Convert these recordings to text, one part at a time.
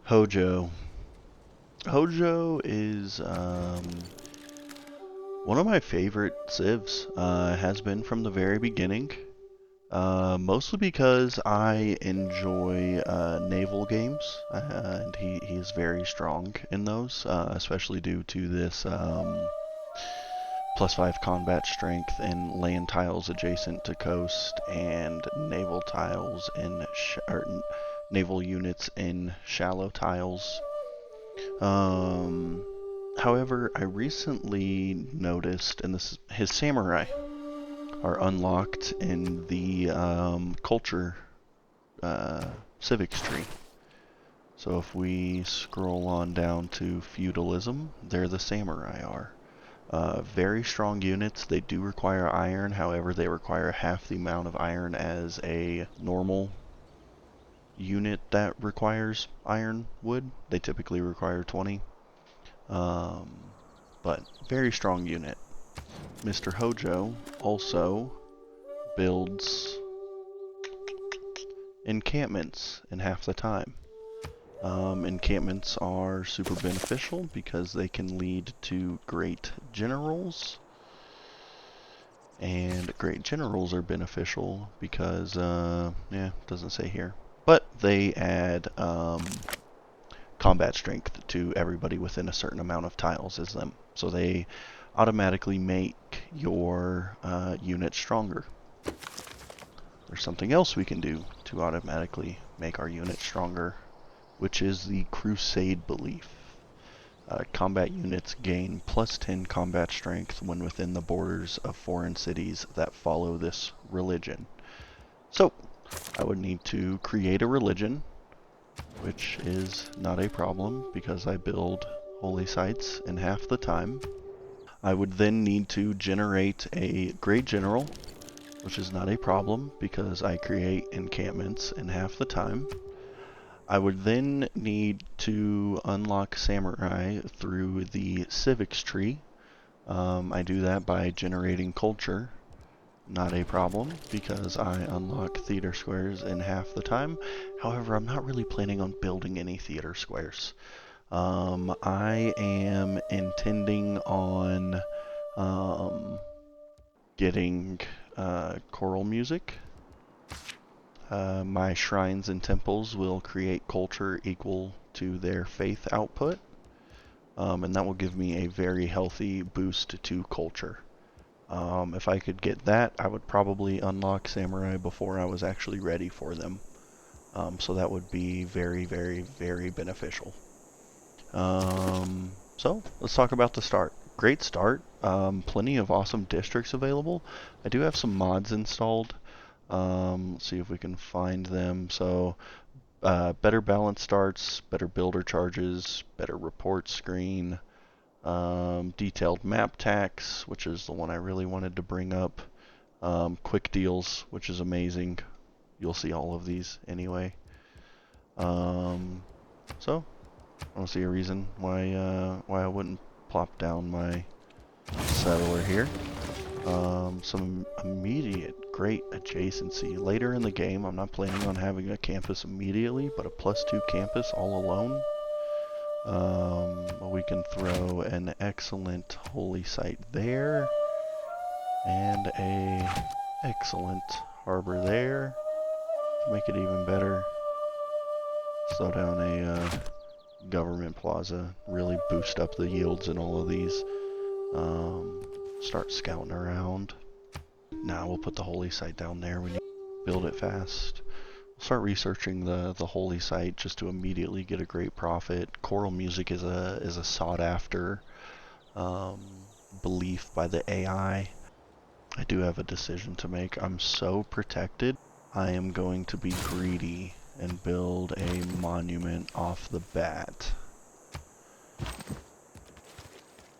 Hojo. Hojo is one of my favorite civs. Has been from the very beginning. Mostly because I enjoy naval games, and he is very strong in those, especially due to this +5 combat strength in land tiles adjacent to coast and naval tiles in naval units in shallow tiles. Um, However, I recently noticed, and this his samurai are unlocked in the culture civics tree. So if we scroll on down to feudalism, there the samurai are. Very strong units. They do require iron, however, they require half the amount of iron as a normal unit that requires iron would. They typically require 20. Um, but very strong unit. Mr. Hojo also builds encampments in half the time. Encampments are super beneficial because they can lead to great generals. And great generals are beneficial because, yeah, doesn't say here. But they add combat strength to everybody within a certain amount of tiles as them. So they automatically make your unit stronger. There's something else we can do to automatically make our unit stronger, which is the Crusade belief. Combat units gain +10 combat strength when within the borders of foreign cities that follow this religion. So, I would need to create a religion, which is not a problem because I build holy sites in half the time. I would then need to generate a great general, which is not a problem because I create encampments in half the time. I would then need to unlock samurai through the civics tree. I do that by generating culture. Not a problem because I unlock theater squares in half the time. However, I'm not really planning on building any theater squares. I am intending on getting choral music. My shrines and temples will create culture equal to their faith output, and that will give me a very healthy boost to culture. If I could get that, I would probably unlock samurai before I was actually ready for them. So that would be very, very, very beneficial. So let's talk about the start. Great start. Plenty of awesome districts available. I do have some mods installed. Let's see if we can find them. So better balance starts, better builder charges, better report screen, detailed map tax, which is the one I really wanted to bring up. Quick deals, which is amazing. You'll see all of these anyway. So I don't see a reason why I wouldn't plop down my settler here. Some immediate great adjacency. Later in the game, I'm not planning on having a campus immediately, but a +2 campus all alone. We can throw an excellent holy site there, and a excellent harbor there. To make it even better, slow down a government plaza, really boost up the yields in all of these. Start scouting around. Now we'll put the holy site down there when you build it fast. We'll start researching the holy site just to immediately get a great profit. Choral music is a sought after belief by the AI. I do have a decision to make. I'm so protected. I am going to be greedy and build a monument off the bat.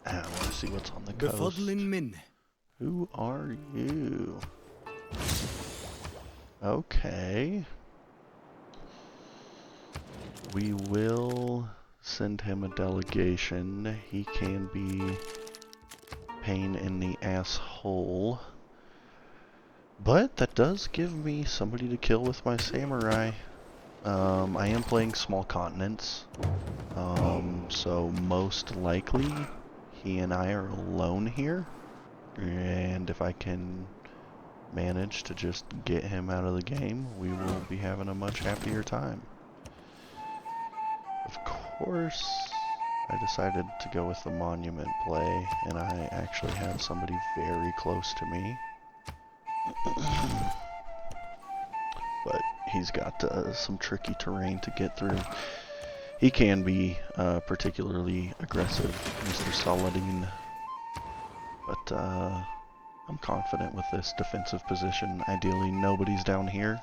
I want to see what's on the coast. Who are you? Okay. We will send him a delegation. He can be pain in the asshole. But that does give me somebody to kill with my samurai. I am playing small continents, so most likely he and I are alone here, and if I can manage to just get him out of the game, we will be having a much happier time. Of course, I decided to go with the monument play, and I actually have somebody very close to me. But he's got some tricky terrain to get through. He can be particularly aggressive, Mr. Saladin, but I'm confident with this defensive position. Ideally, nobody's down here,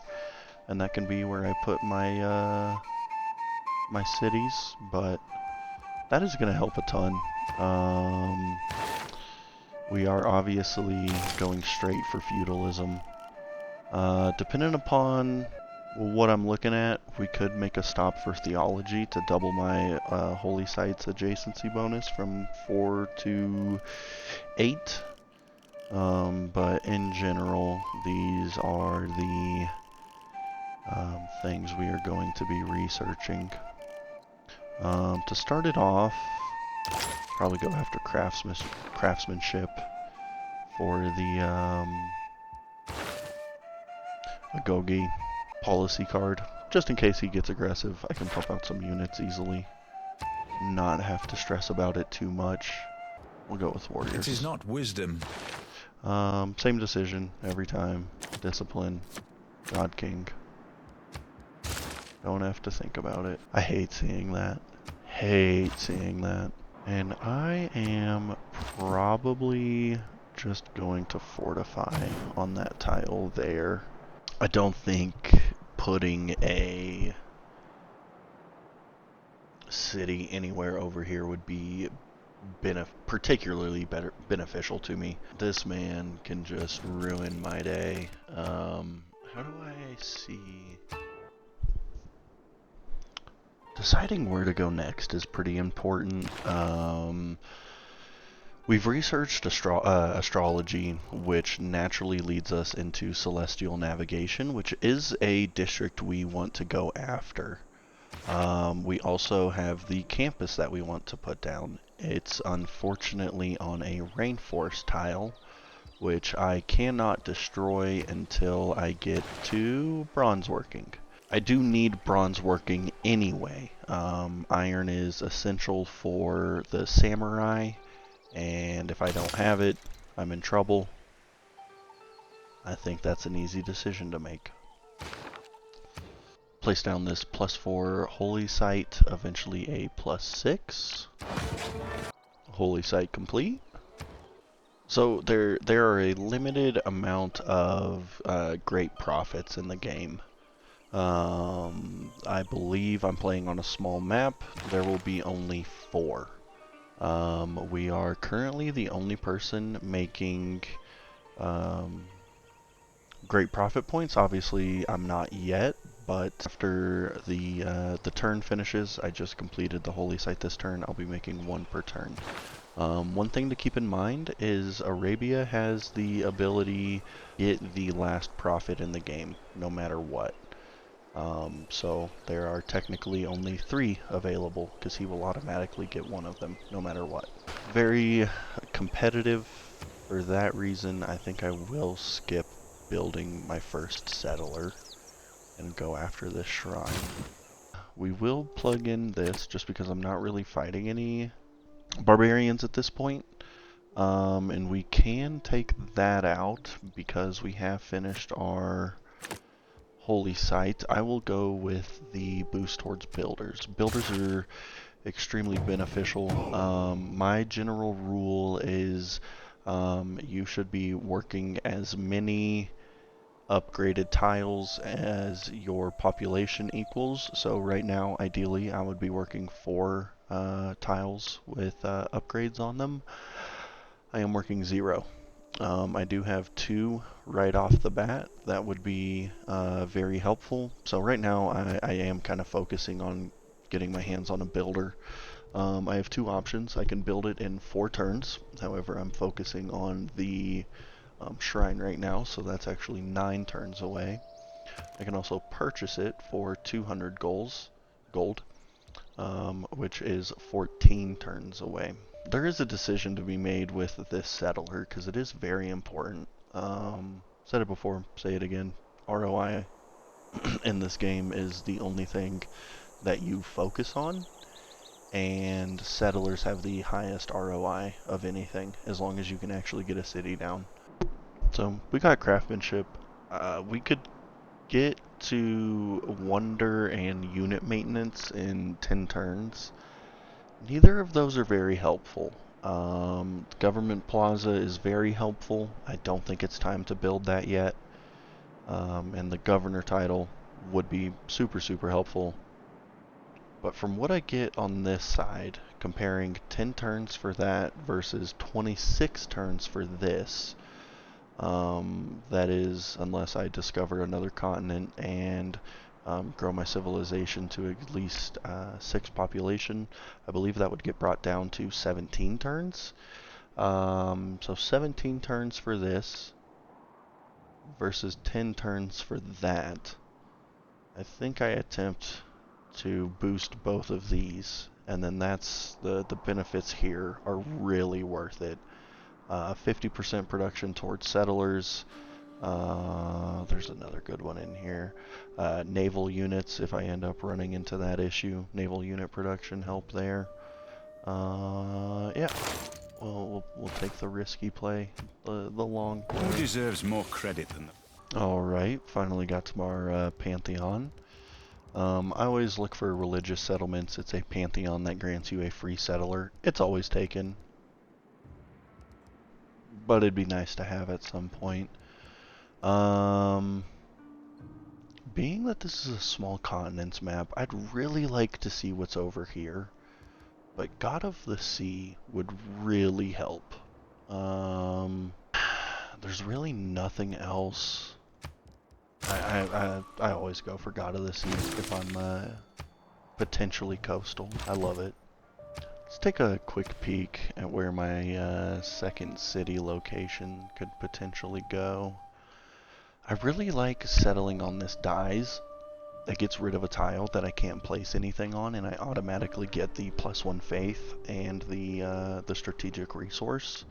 and that can be where I put my my cities, but that is going to help a ton. We are obviously going straight for feudalism. Depending upon what I'm looking at, we could make a stop for theology to double my holy sites adjacency bonus from 4 to 8. But in general, these are the things we are going to be researching. To start it off, probably go after craftsmanship for the Agogi policy card. Just in case he gets aggressive, I can pump out some units easily. Not have to stress about it too much. We'll go with warriors. It is not wisdom. Same decision every time. Discipline. God King. Don't have to think about it. I hate seeing that. Hate seeing that. And I am probably just going to fortify on that tile there. I don't think putting a city anywhere over here would be particularly beneficial to me. This man can just ruin my day. How do I see? Deciding where to go next is pretty important. We've researched astrology, which naturally leads us into celestial navigation, which is a district we want to go after. We also have the campus that we want to put down. It's unfortunately on a rainforest tile, which I cannot destroy until I get to bronze working. I do need bronze working anyway. Iron is essential for the samurai, and if I don't have it, I'm in trouble. I think that's an easy decision to make. Place down this +4 holy site, eventually a +6. Holy site complete. So there are a limited amount of great profits in the game. I believe I'm playing on a small map. There will be only 4. We are currently the only person making great profit points. Obviously, I'm not yet, but after the turn finishes, I just completed the holy site this turn. I'll be making 1 per turn. One thing to keep in mind is Arabia has the ability to get the last profit in the game, no matter what. So there are technically only 3 available, because he will automatically get 1 of them, no matter what. Very competitive. For that reason, I think I will skip building my first settler and go after this shrine. We will plug in this, just because I'm not really fighting any barbarians at this point. And we can take that out, because we have finished our holy site. I will go with the boost towards builders. Builders are extremely beneficial. My general rule is you should be working as many upgraded tiles as your population equals. So right now, ideally, I would be working 4 tiles with upgrades on them. I am working 0. I do have 2 right off the bat. That would be very helpful. So right now I am kind of focusing on getting my hands on a builder. I have 2 options. I can build it in 4 turns. However, I'm focusing on the shrine right now, so that's actually 9 turns away. I can also purchase it for 200 gold, which is 14 turns away. There is a decision to be made with this settler because it is very important. Said it before, say it again. ROI in this game is the only thing that you focus on, and settlers have the highest ROI of anything as long as you can actually get a city down. So we got craftsmanship. We could get to wonder and unit maintenance in 10 turns. Neither of those are very helpful. Government Plaza is very helpful. I don't think it's time to build that yet. And the governor title would be super, super helpful. But from what I get on this side, comparing 10 turns for that versus 26 turns for this, that is, unless I discover another continent and grow my civilization to at least 6 population, I believe that would get brought down to 17 turns. So 17 turns for this versus 10 turns for that. I think I attempt to boost both of these, and then that's the benefits here are really worth it. 50% production towards settlers. There's another good one in here. Naval units, if I end up running into that issue. Naval unit production help there. Yeah. Well, we'll take the risky play, the long play. Who deserves more credit than the... Alright, finally got to our Pantheon. I always look for religious settlements. It's a Pantheon that grants you a free settler. It's always taken, but it'd be nice to have at some point. Being that this is a small continents map, I'd really like to see what's over here, but God of the Sea would really help. There's really nothing else. I always go for God of the Sea if I'm potentially coastal. I love it. Let's take a quick peek at where my second city location could potentially go. I really like settling on this dies. That gets rid of a tile that I can't place anything on, and I automatically get the +1 faith and the strategic resource.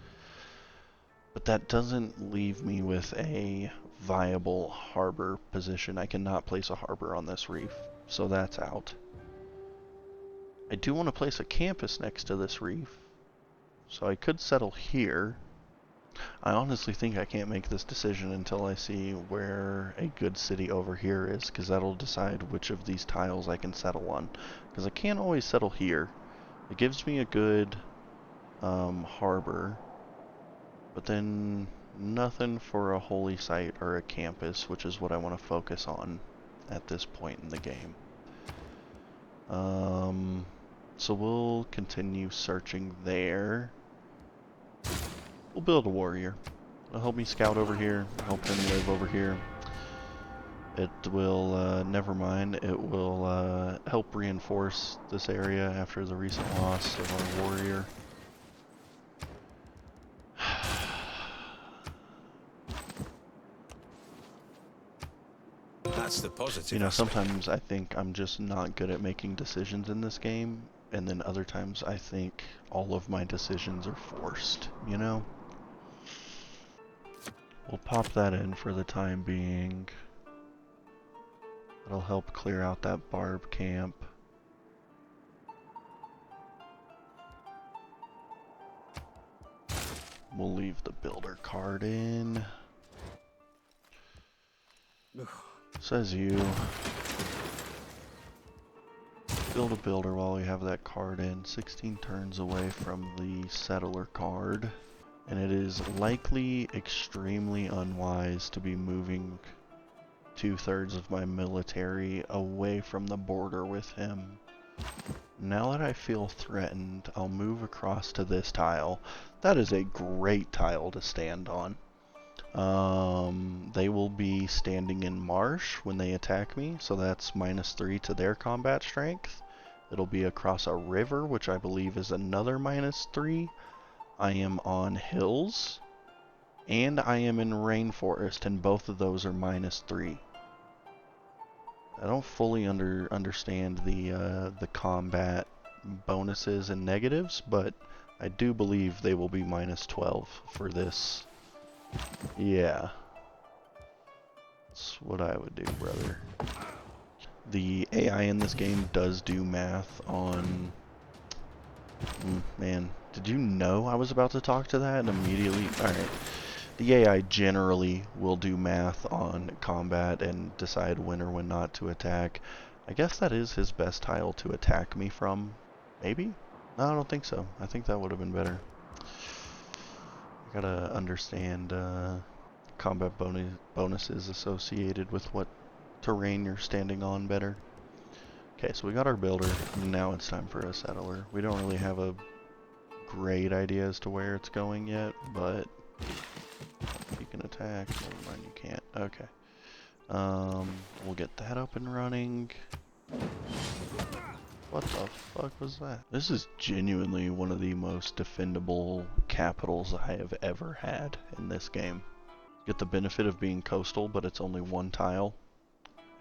But that doesn't leave me with a viable harbor position. I cannot place a harbor on this reef, so that's out. I do want to place a campus next to this reef, so I could settle here. I honestly think I can't make this decision until I see where a good city over here is, because that'll decide which of these tiles I can settle on. Because I can't always settle here. It gives me a good harbor, but then nothing for a holy site or a campus, which is what I want to focus on at this point in the game. So we'll continue searching there. We'll build a warrior. It'll help me scout over here, help him live over here. It will, never mind, it will help reinforce this area after the recent loss of our warrior. That's the positive. You know, sometimes I think I'm just not good at making decisions in this game, and then other times I think all of my decisions are forced, you know? We'll pop that in for the time being. That'll help clear out that barb camp. We'll leave the builder card in. Says you. Build a builder while we have that card in. 16 turns away from the settler card. And it is likely extremely unwise to be moving 2/3 of my military away from the border with him. Now that I feel threatened, I'll move across to this tile. That is a great tile to stand on. They will be standing in marsh when they attack me, so that's -3 to their combat strength. It'll be across a river, which I believe is another -3. I am on hills, and I am in rainforest, and both of those are -3. I don't fully understand the combat bonuses and negatives, but I do believe they will be minus 12 for this. Yeah. That's what I would do, brother. The AI in this game does do math on... man, did you know I was about to talk to that and immediately... Alright. The AI generally will do math on combat and decide when or when not to attack. I guess that is his best tile to attack me from. Maybe? No, I don't think so. I think that would have been better. I gotta understand combat bonuses associated with what terrain you're standing on better. Okay, so we got our builder. Now it's time for a settler. We don't really have a great idea as to where it's going yet, but you can attack. Never mind, you can't. Okay. We'll get that up and running. What the fuck was that? This is genuinely one of the most defendable capitals I have ever had in this game. Get the benefit of being coastal, but it's only one tile.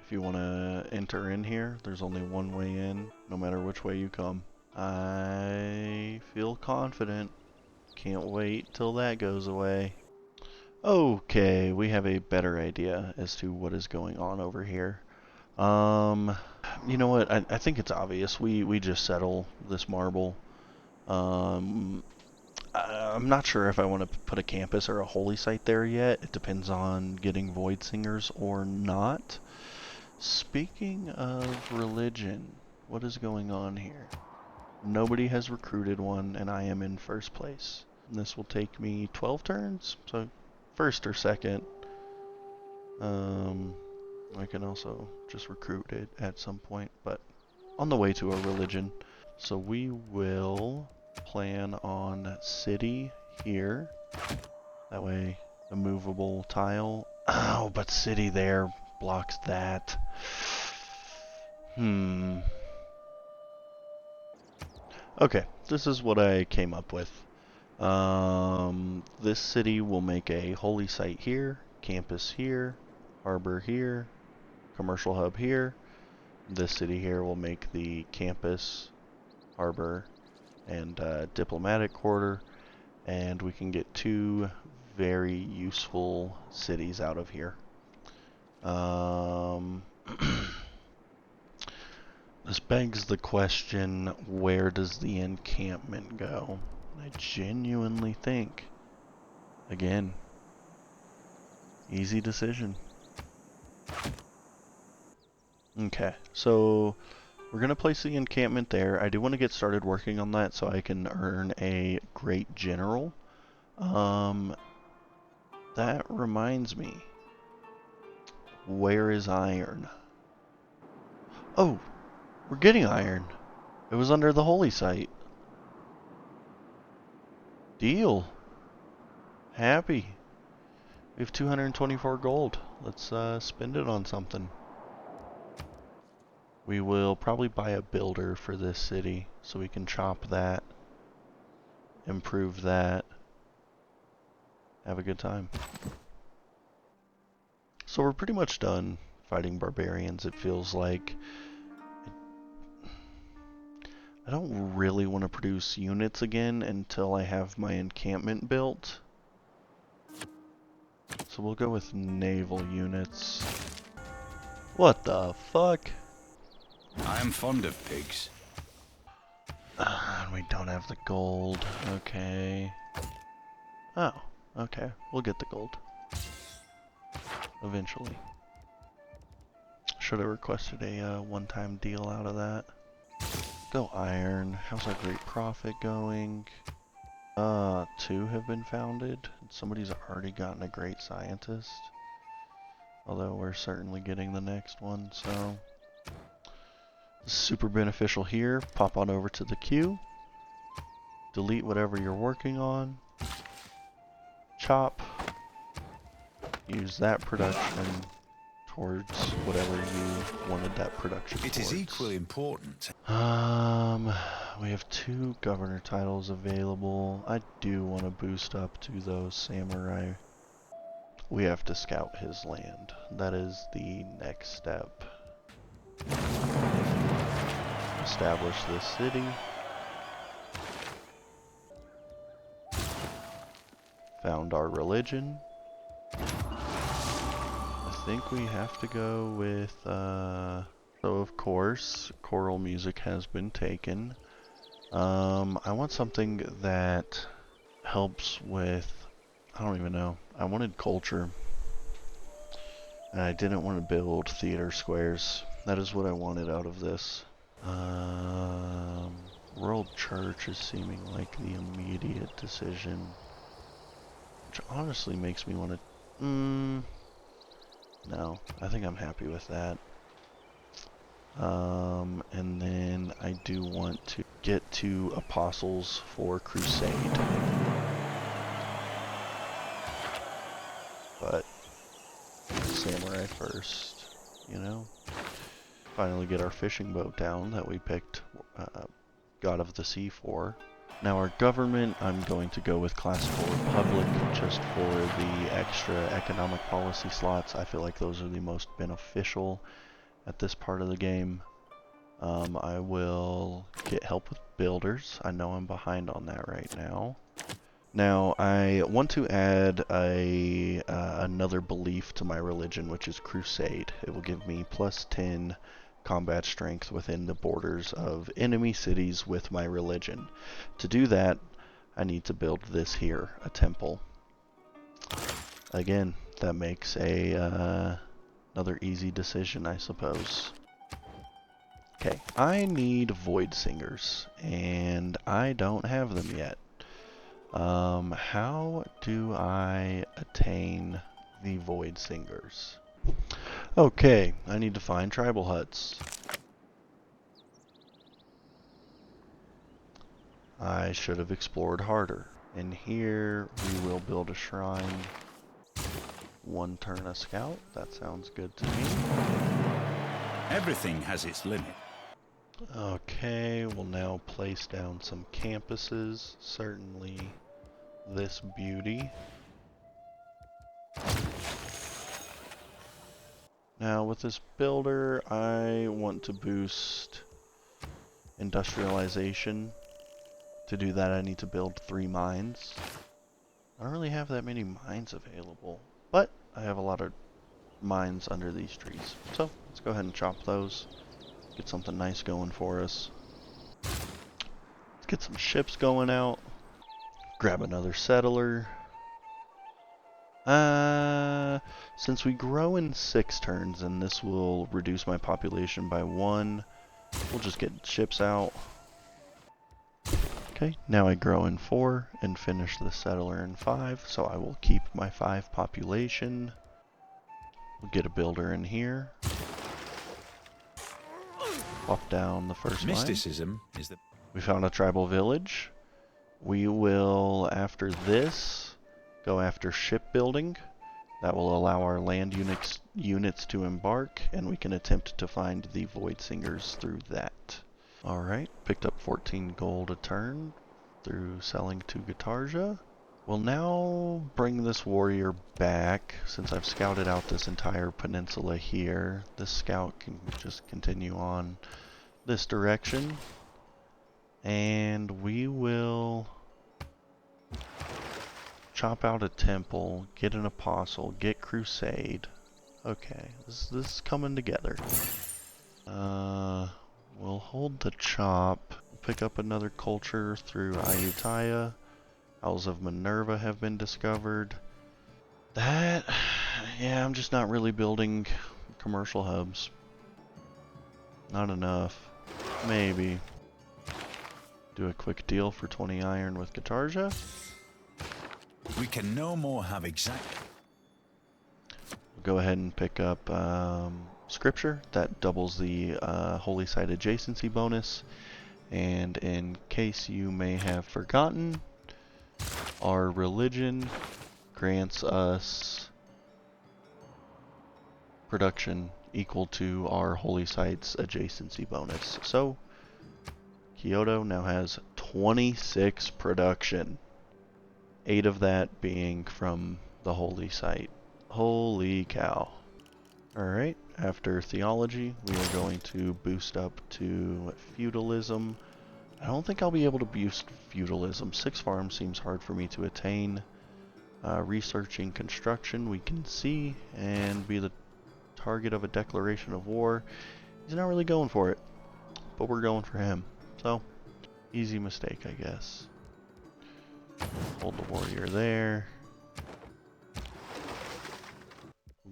If you want to enter in here, there's only one way in, no matter which way you come. I feel confident. Can't wait till that goes away. Okay, we have a better idea as to what is going on over here. You know what? I think it's obvious. We just settle this marble. I'm not sure if I want to put a campus or a holy site there yet. It depends on getting void singers or not. Speaking of religion, what is going on here? Nobody has recruited one, and I am in first place. And this will take me 12 turns, so first or second. I can also just recruit it at some point, but on the way to a religion. So we will plan on city here. That way, a movable tile. Oh, but city there blocks that. Okay, this is what I came up with. This city will make a holy site here, campus here, harbor here, commercial hub here. This city here will make the campus, harbor, and diplomatic quarter, and we can get 2 very useful cities out of here. This begs the question, where does the encampment go? I genuinely think, again, easy decision. Okay, so we're going to place the encampment there. I do want to get started working on that so I can earn a great general. That reminds me. Where is iron? Oh, we're getting iron. It was under the holy site. Deal. Happy. We have 224 gold. Let's spend it on something. We will probably buy a builder for this city so we can chop that, improve that, have a good time. So we're pretty much done fighting barbarians, it feels like. I don't really want to produce units again until I have my encampment built. So we'll go with naval units. What the fuck? I am fond of pigs. We don't have the gold. Okay. Oh, okay. We'll get the gold. Eventually. Should have requested a one-time deal out of that. Go iron. How's our great profit going? 2 have been founded. Somebody's already gotten a great scientist. Although we're certainly getting the next one, so... Super beneficial here. Pop on over to the queue. Delete whatever you're working on. Chop. Use that production towards whatever you wanted that production It towards. is equally important. We have 2 governor titles available. I do want to boost up to those samurai. We have to scout his land. That is the next step. Establish this city. Found our religion. I think we have to go with, so of course, choral music has been taken. I want something that helps with, I don't even know, I wanted culture. And I didn't want to build theater squares. That is what I wanted out of this. World Church is seeming like the immediate decision. Which honestly makes me want to... no, I think I'm happy with that. And then I do want to get to Apostles for Crusade. But Samurai first, you know? Finally get our fishing boat down that we picked God of the Sea for. Now our government, I'm going to go with Classical Republic just for the extra economic policy slots. I feel like those are the most beneficial at this part of the game. I will get help with builders. I know I'm behind on that right now. Now I want to add another belief to my religion, which is Crusade. It will give me plus 10 combat strength within the borders of enemy cities with my religion. To do that, I need to build this here, a temple. Again, that makes a another easy decision, I suppose. Okay, I need Void Singers, and I don't have them yet. How do I attain the Void Singers? Okay, I need to find tribal huts. I should have explored harder. And here we will build a shrine. One turn a scout. That sounds good to me. Everything has its limit. Okay, we'll now place down some campuses. Certainly this beauty. Now with this builder, I want to boost industrialization. To do that, I need to build 3 mines. I don't really have that many mines available, but I have a lot of mines under these trees. So let's go ahead and chop those. Get something nice going for us. Let's get some ships going out. Grab another settler. Since we grow in 6 turns, and this will reduce my population by 1, we'll just get ships out. Okay, now I grow in 4 and finish the settler in 5, so I will keep my 5 population. We'll get a builder in here. Pop down the first Mysticism is the... We found a tribal village. We will, after this, go after shipbuilding. That will allow our land units to embark, and we can attempt to find the Void Singers through that. Alright, picked up 14 gold a turn through selling to Guitarja. We'll now bring this warrior back. Since I've scouted out this entire peninsula here, this scout can just continue on this direction. And we will chop out a temple, get an apostle, get crusade. Okay, this is coming together. We'll hold the chop. Pick up another culture through Ayutthaya. Owls of Minerva have been discovered. That, yeah, I'm just not really building commercial hubs. Not enough. Maybe. Do a quick deal for 20 iron with Guitarja. We can no more have exact... We'll go ahead and pick up Scripture. That doubles the Holy Site adjacency bonus. And in case you may have forgotten, our religion grants us production equal to our Holy Site's adjacency bonus. So, Kyoto now has 26 production. 8 of that being from the Holy Site. Holy cow. Alright, After theology, we are going to boost up to feudalism. I don't think I'll be able to boost feudalism. 6 farms seems hard for me to attain. Researching construction, we can see, and be the target of a declaration of war. He's not really going for it, but we're going for him. So, easy mistake, I guess. Hold the warrior there.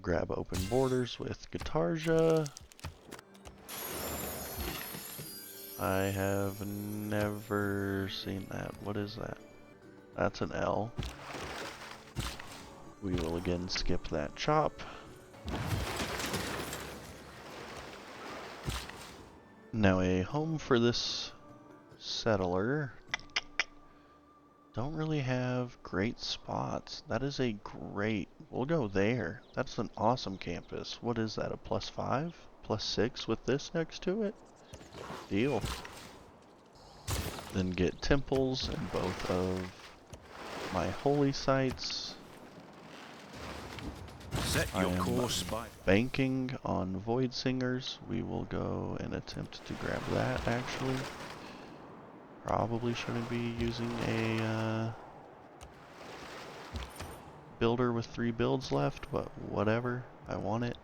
Grab open borders with Guitarja. I have never seen that. What is that? That's an L. We will again skip that chop. Now a home for this settler. Don't really have great spots. That is a great... We'll go there. That's an awesome campus. What is that, a +5? +6 with this next to it? Deal. Then get temples in both of my holy sites. Set I your am course by banking on Void Singers. We will go and attempt to grab that, actually. Probably shouldn't be using a builder with 3 builds left, but whatever. I want it.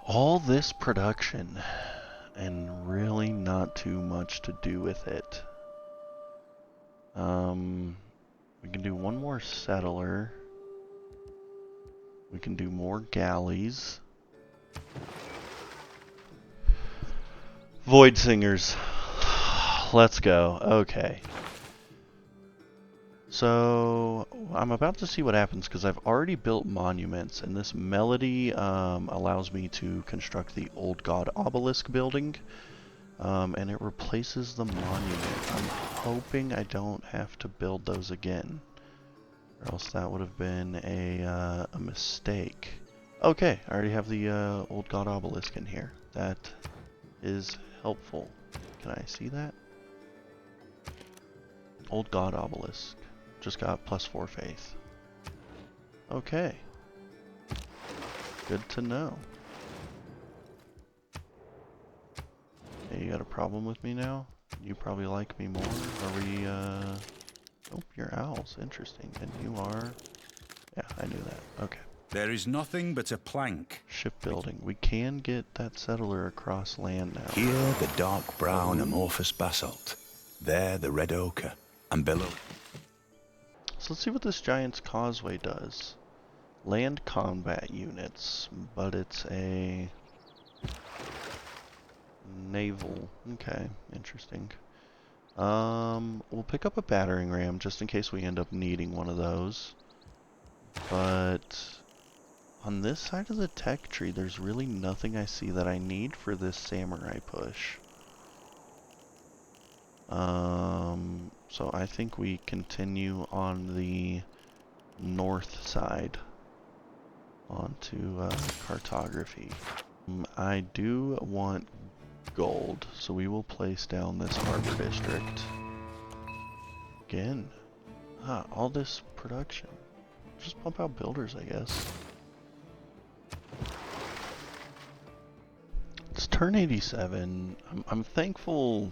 All this production, and really not too much to do with it. We can do one more settler. We can do more galleys. Void Singers. Let's go. Okay. So, I'm about to see what happens because I've already built monuments, and this melody allows me to construct the Old God Obelisk building, and it replaces the monument. I'm hoping I don't have to build those again, or else that would have been a mistake. Okay, I already have the Old God Obelisk in here. That is helpful. Can I see that? Old God Obelisk. Just got +4 faith. Okay. Good to know. Hey, you got a problem with me now? You probably like me more? Are we, Oh, you're owls. Interesting. And you are... Yeah, I knew that. Okay. there is nothing but a plank. Shipbuilding. We can get that settler across land now. Here the dark brown amorphous basalt, there the red ochre, and below. So let's see what this Giant's Causeway does. Land combat units, but it's a naval. Okay, interesting. We'll pick up a battering ram just in case we end up needing one of those. But on this side of the tech tree, there's really nothing I see that I need for this samurai push. So I think we continue on the north side onto cartography. I do want gold, so we will place down this harbor district. Again, all this production. Just pump out builders, I guess. It's turn 87. I'm thankful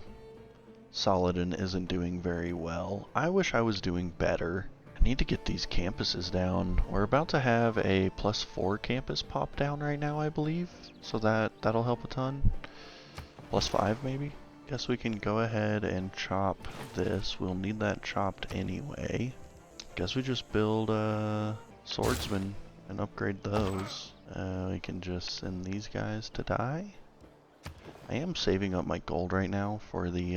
Saladin isn't doing very well. I wish I was doing better. I need to get these campuses down. We're about to have a +4 campus pop down right now, I believe. So that'll help a ton. +5 maybe? Guess we can go ahead and chop this. We'll need that chopped anyway. Guess we just build swordsmen and upgrade those. We can just send these guys to die. I am saving up my gold right now for the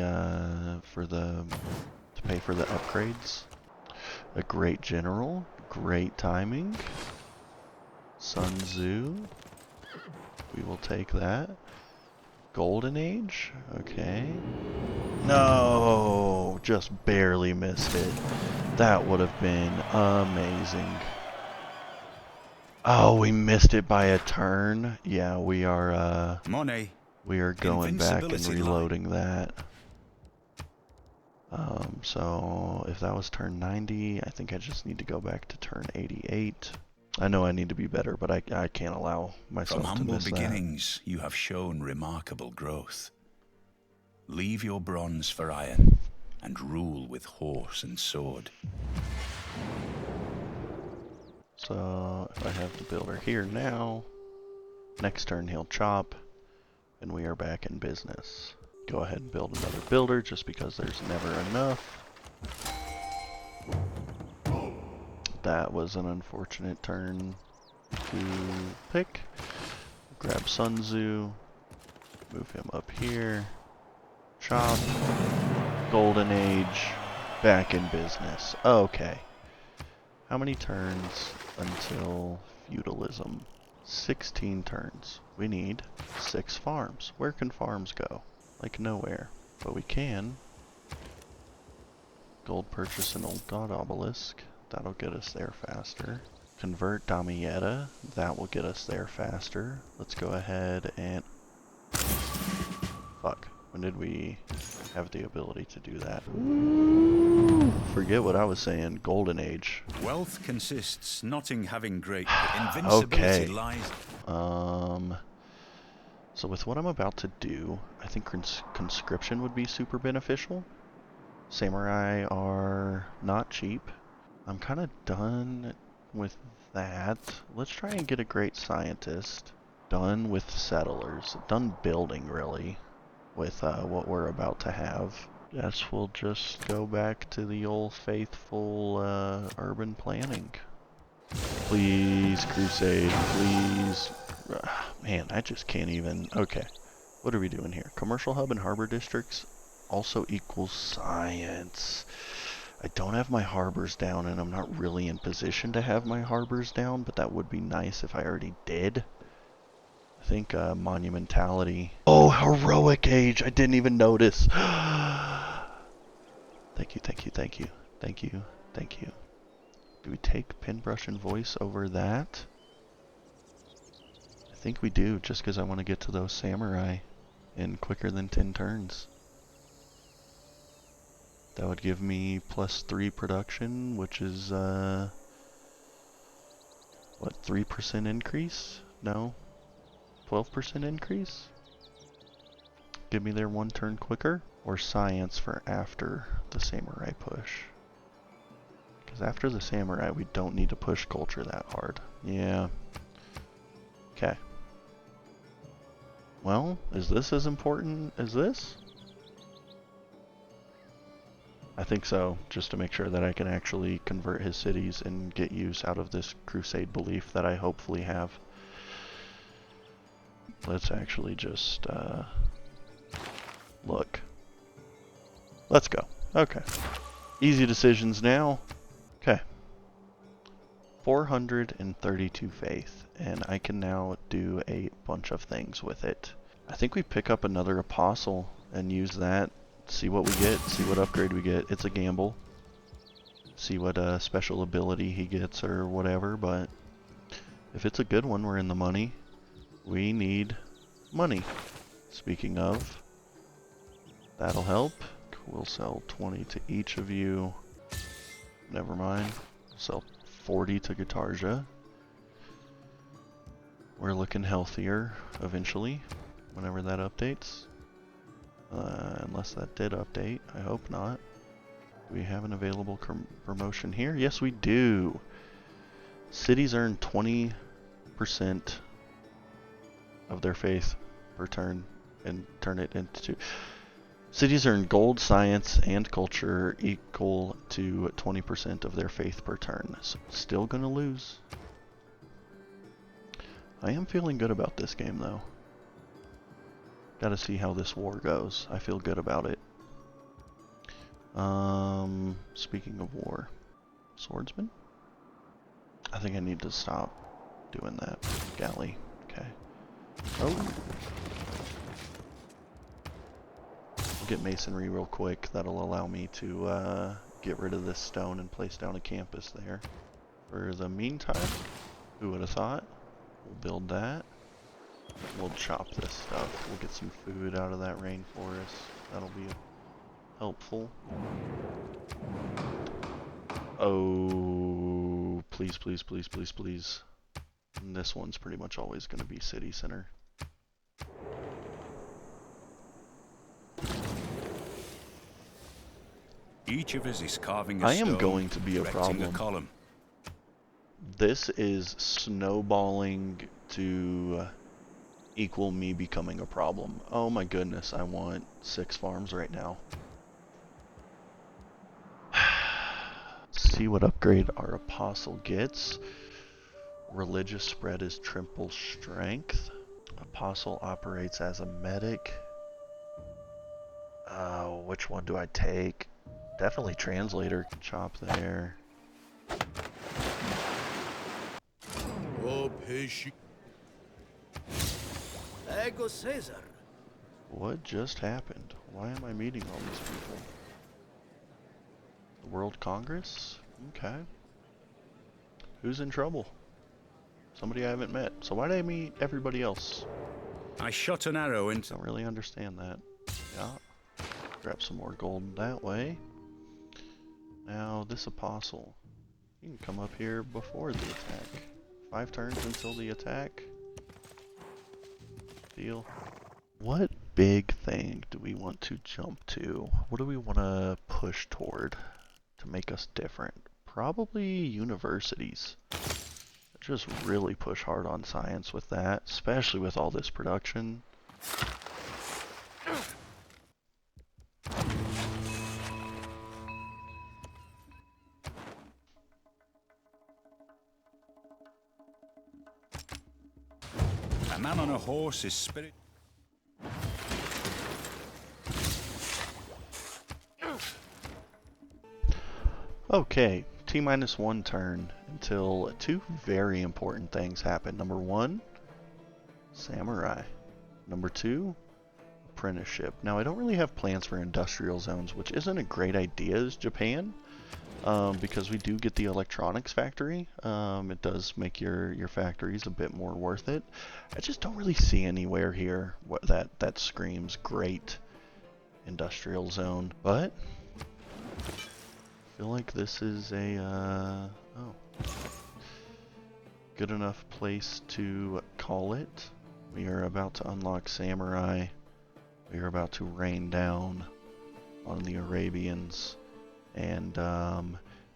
to pay for the upgrades. A great general, great timing. Sun Tzu. We will take that. Golden Age, okay. No, just barely missed it. That would have been amazing. Oh, we missed it by a turn. Yeah, we are Monet. we are going back and reloading that. So if that was turn 90, I think I just need to go back to turn 88. I know I need to be better, but I can't allow From myself to humble miss that. beginnings, you have shown remarkable growth. Leave your bronze for iron, and rule with horse and sword. So, if I have the builder here now, next turn he'll chop, and we are back in business. Go ahead and build another builder, just because there's never enough. That was an unfortunate turn to pick. Grab Sun Tzu, move him up here, chop, Golden Age, back in business. Okay. How many turns until feudalism? 16 turns. We need 6 farms. Where can farms go? Like nowhere. But we can. Gold purchase an old god obelisk. That'll get us there faster. Convert Damietta. That will get us there faster. Let's go ahead and... Fuck. When did we have the ability to do that? Ooh, forget what I was saying. Golden Age. Wealth consists not in having great, but invincibility Okay. lies. So with what I'm about to do, I think conscription would be super beneficial. Samurai are not cheap. I'm kind of done with that. Let's try and get a great scientist. Done with settlers. Done building, really, with what we're about to have. Guess we'll just go back to the old faithful urban planning. Please, Crusade, please. Man, I just can't even. Okay, what are we doing here? Commercial hub and harbor districts also equals science. I don't have my harbors down, and I'm not really in position to have my harbors down, but that would be nice if I already did. I think monumentality. Oh, heroic age! I didn't even notice. Thank you, thank you, thank you, thank you, thank you. Do we take Pinbrush and Voice over that? I think we do, just because I want to get to those samurai in quicker than 10 turns. That would give me +3 production, which is, what, 3% increase? No, 12% increase? Give me there 1 turn quicker? Or science for after the samurai push? Because after the samurai, we don't need to push culture that hard. Yeah. Okay. Well, is this as important as this? I think so, just to make sure that I can actually convert his cities and get use out of this crusade belief that I hopefully have. Let's actually just look. Let's go. Okay. Easy decisions now. Okay. 432 faith, and I can now do a bunch of things with it. I think we pick up another apostle and use that, see what we get, see what upgrade we get. It's a gamble. See what special ability he gets or whatever, but if it's a good one, we're in the money. We need money. Speaking of, that'll help. We'll sell 20 to each of you. Never mind. We'll sell 40 to Guitarja. We're looking healthier eventually, whenever that updates. Unless that did update. I hope not. Do we have an available promotion here? Yes, we do. Cities earn 20% of their faith per turn and turn it into... Cities earn gold, science, and culture equal to 20% of their faith per turn. So still gonna lose. I am feeling good about this game, though. Gotta see how this war goes. I feel good about it. Speaking of war. Swordsman? I think I need to stop doing that. Galley. Okay. Oh! We'll get masonry real quick. That'll allow me to get rid of this stone and place down a campus there. For the meantime, who would have thought? We'll build that. We'll chop this stuff. We'll get some food out of that rainforest. That'll be helpful. Oh, please. please, please, please, please, please. And this one's pretty much always going to be city center. Each of us is carving a I stone, am going to be a erecting problem. a column. This is snowballing to equal me becoming a problem. Oh my goodness, I want 6 farms right now. See what upgrade our apostle gets. Religious spread is triple strength. Apostle operates as a medic. Which one do I take? Definitely translator. Chop there. Ego Caesar. What just happened? Why am I meeting all these people? The World Congress? Okay. Who's in trouble? Somebody I haven't met. So why did I meet everybody else? I shot an arrow into... Don't really understand that. Yeah. Grab some more gold that way. Now, this apostle. You can come up here before the attack. 5 turns until the attack. Deal. What big thing do we want to jump to? What do we want to push toward to make us different? Probably universities. Just really push hard on science with that, especially with all this production. A man on a horse is spirit... Okay, T-1 turn until 2 very important things happen. Number 1, samurai. Number 2, apprenticeship. Now, I don't really have plans for industrial zones, which isn't a great idea as Japan, because we do get the electronics factory. It does make your factories a bit more worth it. I just don't really see anywhere here that screams great industrial zone, but I feel like this is a good enough place to call it. We are about to unlock samurai. We are about to rain down on the Arabians and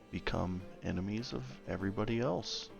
become enemies of everybody else.